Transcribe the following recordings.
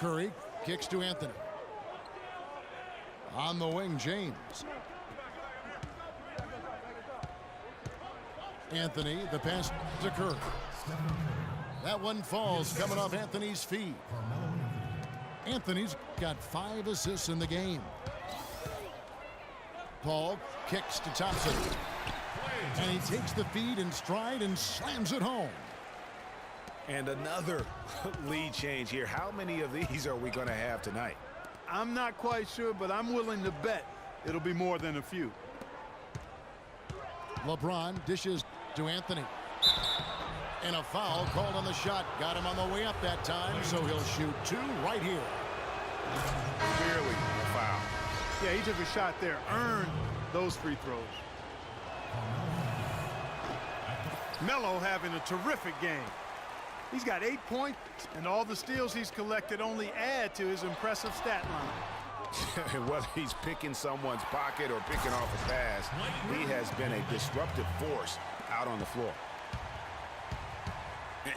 Curry kicks to Anthony. On the wing, James. Anthony, the pass to Curry. That one falls coming off Anthony's feet. Anthony's got 5 assists in the game. Paul kicks to Thompson. And he takes the feed in stride and slams it home. And another lead change here. How many of these are we going to have tonight? I'm not quite sure, but I'm willing to bet it'll be more than a few. LeBron dishes to Anthony. And a foul called on the shot. Got him on the way up that time, so he'll shoot 2 right here. Clearly a foul. Yeah, he took a shot there, earned those free throws. Melo having a terrific game. He's got 8 points, and all the steals he's collected only add to his impressive stat line. Whether he's picking someone's pocket or picking off a pass, he has been a disruptive force out on the floor.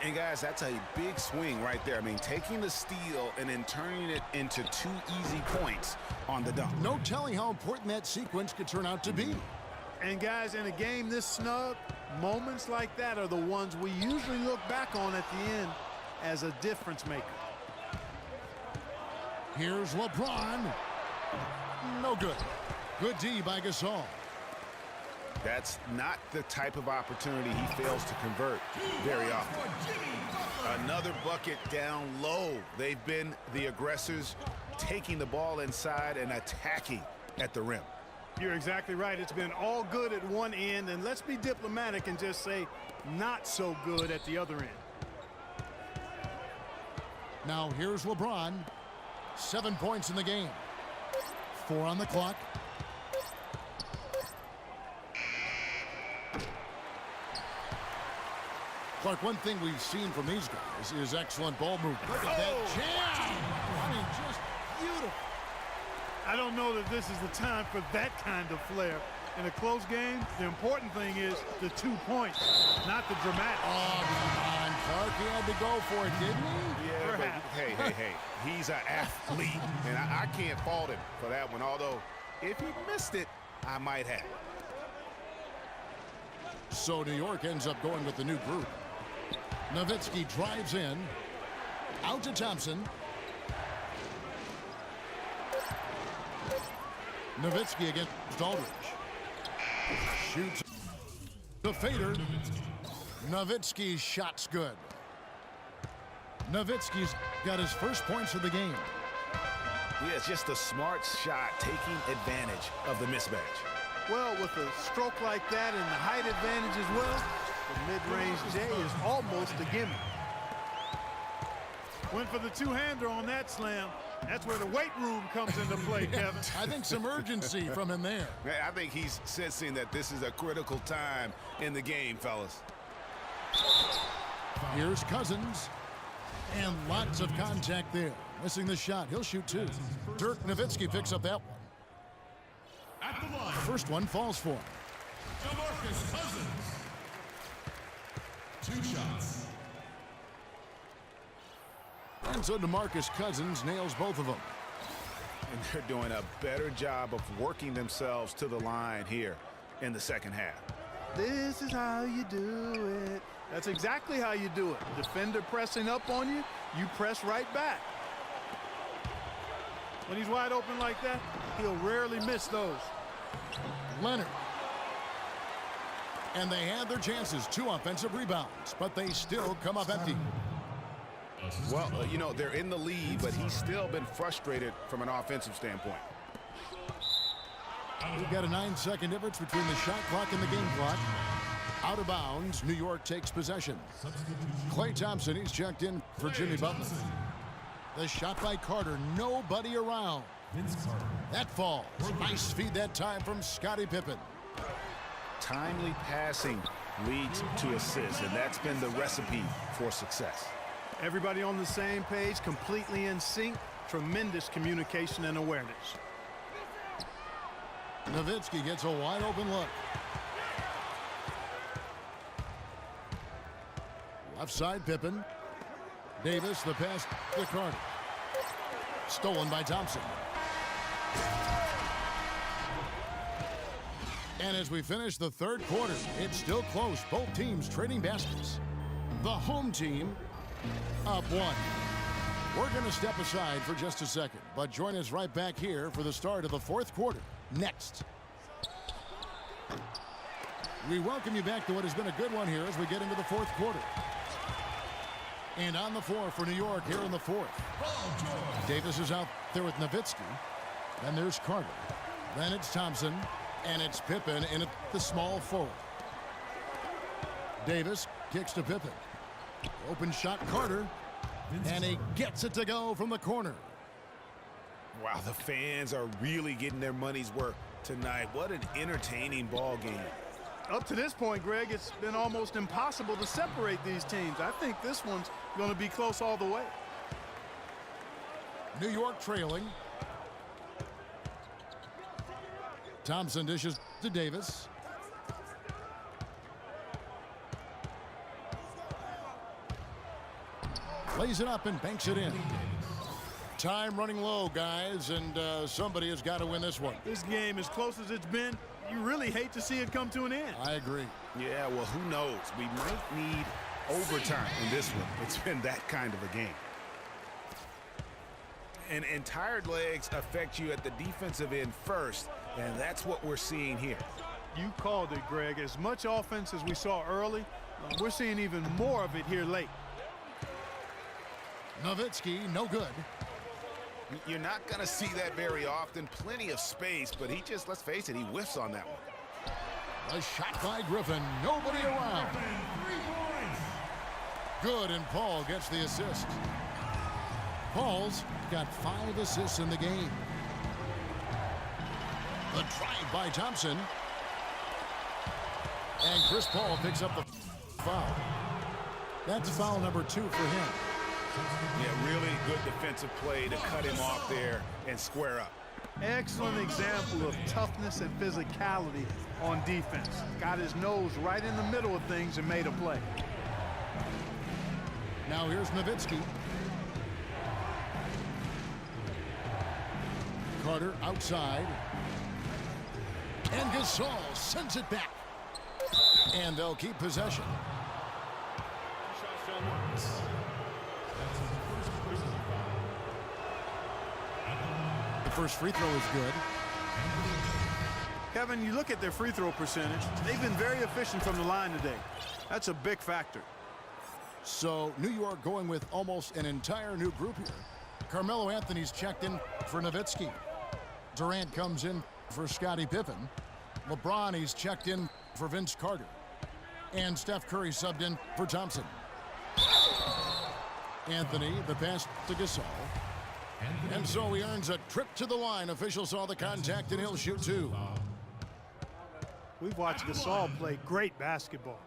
And guys, that's a big swing right there. I mean, taking the steal and then turning it into 2 easy points on the dunk. No telling how important that sequence could turn out to be. And guys, in a game this snug, moments like that are the ones we usually look back on at the end as a difference maker. Here's LeBron. No good. Good D by Gasol. That's not the type of opportunity he fails to convert very often. Another bucket down low. They've been the aggressors, taking the ball inside and attacking at the rim. You're exactly right. It's been all good at one end, and let's be diplomatic and just say not so good at the other end. Now here's LeBron. 7 points in the game. 4 on the clock. Clark, one thing we've seen from these guys is excellent ball movement. Look at that jam! I mean, just beautiful. I don't know that this is the time for that kind of flair. In a close game, the important thing is the 2 points, not the dramatic. Oh, come on, Clark. He had to go for it, didn't he? Yeah, but hey. He's an athlete, and I can't fault him for that one. Although, if he missed it, I might have. So New York ends up going with the new group. Nowitzki drives in. Out to Thompson. Nowitzki against Aldridge. Shoots the fader. Nowitzki's shot's good. Nowitzki's got his first points of the game. Yeah, it's just a smart shot taking advantage of the mismatch. Well, with a stroke like that and the height advantage as well, the mid-range J is almost a gimme. Went for the two-hander on that slam. That's where the weight room comes into play, Kevin. I think some urgency from him there. I think he's sensing that this is a critical time in the game, fellas. Here's Cousins. And lots of contact there. Missing the shot. He'll shoot 2. Dirk Nowitzki picks up that one. At the line, First one falls for him. DeMarcus Cousins. 2 shots. And so DeMarcus Cousins nails both of them. And they're doing a better job of working themselves to the line here in the second half. This is how you do it. That's exactly how you do it. Defender pressing up on you, you press right back. When he's wide open like that, he'll rarely miss those. Leonard. And they had their chances. 2 offensive rebounds, but they still come up empty. Well, you know, they're in the lead, but he's still been frustrated from an offensive standpoint. We've got a 9-second difference between the shot clock and the game clock. Out of bounds, New York takes possession. Klay Thompson, he's checked in for Jimmy Butler. The shot by Carter, nobody around. That falls. Nice feed that time from Scottie Pippen. Timely passing leads to assists, and that's been the recipe for success. Everybody on the same page, completely in sync. Tremendous communication and awareness. Nowitzki gets a wide open look. Left side, Pippen. Davis, the pass to Carter. Stolen by Thompson. And as we finish the third quarter, it's still close. Both teams trading baskets. The home team up 1. We're going to step aside for just a second, but join us right back here for the start of the fourth quarter. Next. We welcome you back to what has been a good one here as we get into the fourth quarter. And on the floor for New York here in the fourth. Davis is out there with Nowitzki. Then there's Carter. Then it's Thompson. And it's Pippen in at the small forward. Davis kicks to Pippen. Open shot, Carter. And he gets it to go from the corner. Wow, the fans are really getting their money's worth tonight. What an entertaining ball game. Up to this point, Greg, it's been almost impossible to separate these teams. I think this one's going to be close all the way. New York trailing. Thompson dishes to Davis. Lays it up and banks it in. Time running low, guys, and somebody has got to win this one. This game, as close as it's been, you really hate to see it come to an end. I agree. Yeah, well, who knows? We might need overtime in this one. It's been that kind of a game. And tired legs affect you at the defensive end first, and that's what we're seeing here. You called it, Greg. As much offense as we saw early, we're seeing even more of it here late. Nowitzki, no good. You're not going to see that very often. Plenty of space, but he just, let's face it, he whiffs on that one. A shot by Griffin. Nobody around. 3 points. Good, and Paul gets the assist. Paul's got 5 assists in the game. The drive by Thompson. And Chris Paul picks up the foul. That's foul number 2 for him. Yeah, really good defensive play to cut him off there and square up. Excellent example of toughness and physicality on defense. Got his nose right in the middle of things and made a play. Now here's Nowitzki. Carter outside. And Gasol sends it back. And they'll keep possession. The first free throw is good. Kevin, you look at their free throw percentage. They've been very efficient from the line today. That's a big factor. So New York going with almost an entire new group here. Carmelo Anthony's checked in for Nowitzki. Durant comes in for Scottie Pippen. LeBron, he's checked in for Vince Carter. And Steph Curry subbed in for Thompson. Anthony, the pass to Gasol. And so he earns a trip to the line. Official saw the contact, and he'll shoot 2. We've watched Gasol play great basketball.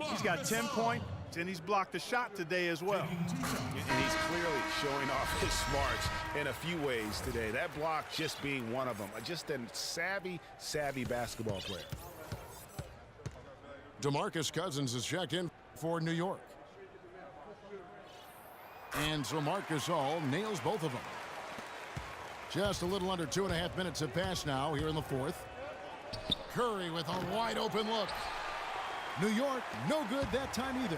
He's got 10 points, and he's blocked a shot today as well. And he's clearly showing off his smarts in a few ways today. That block just being one of them. Just a savvy basketball player. DeMarcus Cousins is checked in for New York. And so Marc Gasol nails both of them. Just a little under 2.5 minutes have passed now here in the fourth. Curry with a wide open look. New York, no good that time either.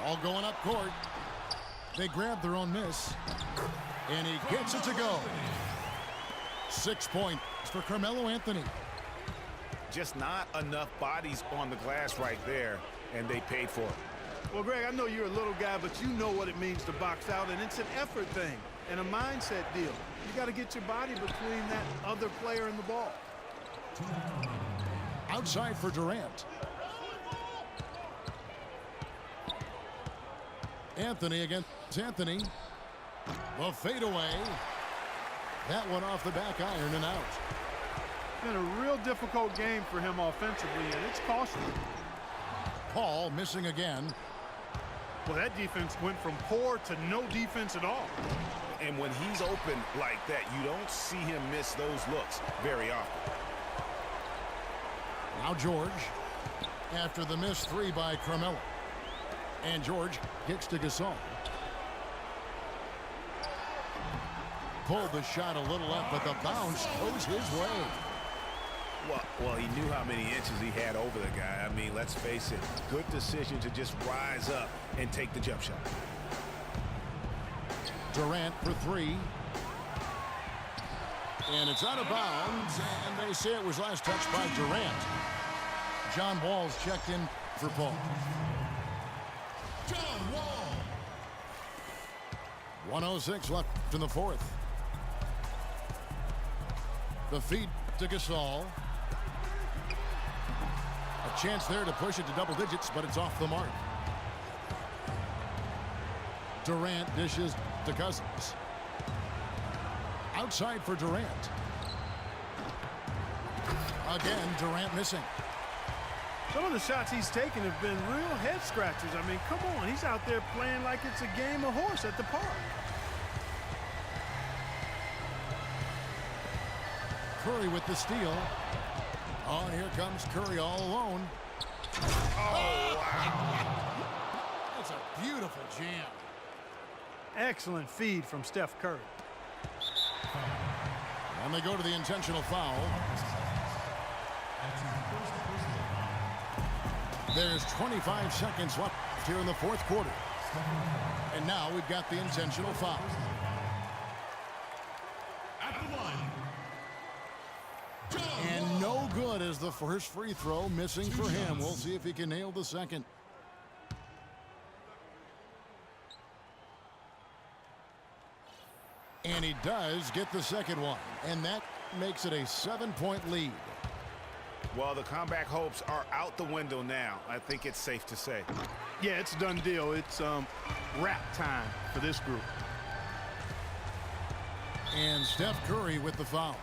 All going up court. They grab their own miss. And he gets it to go. 6 points for Carmelo Anthony. Just not enough bodies on the glass right there, and they paid for it. Well, Greg, I know you're a little guy, but you know what it means to box out, and it's an effort thing and a mindset deal. You got to get your body between that other player and the ball. Outside for Durant. Anthony against Anthony. The fadeaway. That one off the back iron and out. Been a real difficult game for him offensively, and it's costly. Paul missing again. Well, that defense went from poor to no defense at all. And when he's open like that, you don't see him miss those looks very often. Now George, after the missed 3 by Carmelo. And George kicks to Gasol. pulled the shot a little up, but the bounce goes his way. Well, he knew how many inches he had over the guy. I mean, let's face it, good decision to just rise up and take the jump shot. Durant for three. And it's out of bounds, and they say it was last touched by Durant. John Wall's checked in for Paul. John Wall. 1:06 left in the fourth. The feed to Gasol. A chance there to push it to double digits, but it's off the mark. Durant dishes to Cousins. Outside for Durant. Again, Durant missing. Some of the shots he's taken have been real head scratchers. I mean, come on. He's out there playing like it's a game of horse at the park. Curry with the steal. Oh, and here comes Curry all alone. Oh, wow. That's a beautiful jam. Excellent feed from Steph Curry. And they go to the intentional foul. There's 25 seconds left here in the fourth quarter. And now we've got the intentional foul. At the line. John And Wall. no good as the first free throw missing for him. We'll see if he can nail the second. And he does get the second one. And that makes it a 7-point lead. Well, the comeback hopes are out the window now. I think it's safe to say. Yeah, it's a done deal. It's wrap time for this group. And Steph Curry with the foul.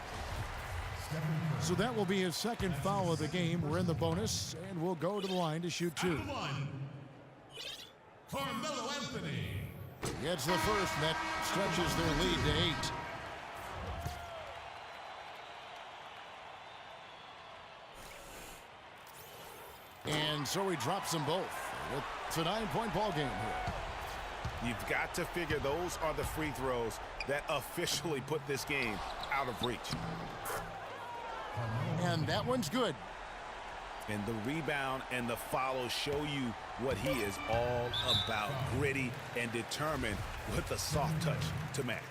So that will be his second foul of the game. We're in the bonus, and we'll go to the line to shoot two. At the line. Carmelo Anthony. Gets the first, and that stretches their lead to 8. And so he drops them both. It's a 9-point ball game here. You've got to figure those are the free throws that officially put this game out of reach. And that one's good. And the rebound and the follow show you what he is all about. Gritty and determined with a soft touch to match.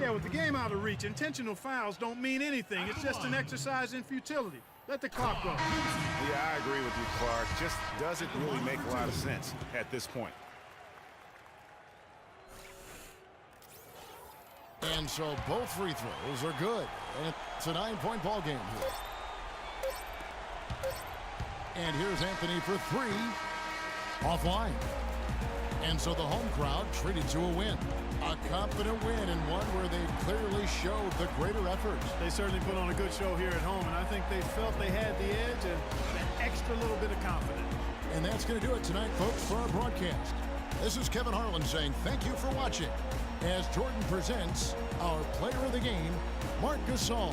Yeah, with the game out of reach, intentional fouls don't mean anything. It's just an exercise in futility. Let the clock go. Yeah, I agree with you, Clark. Just doesn't really make a lot of sense at this point. And so both free throws are good. And it's a 9-point ball game here. And here's Anthony for three. Offline. And so the home crowd treated to a win. A confident win, and one where they clearly showed the greater effort. They certainly put on a good show here at home, and I think they felt they had the edge and that extra little bit of confidence. And that's going to do it tonight, folks, for our broadcast. This is Kevin Harlan saying thank you for watching as Jordan presents our player of the game, Marc Gasol.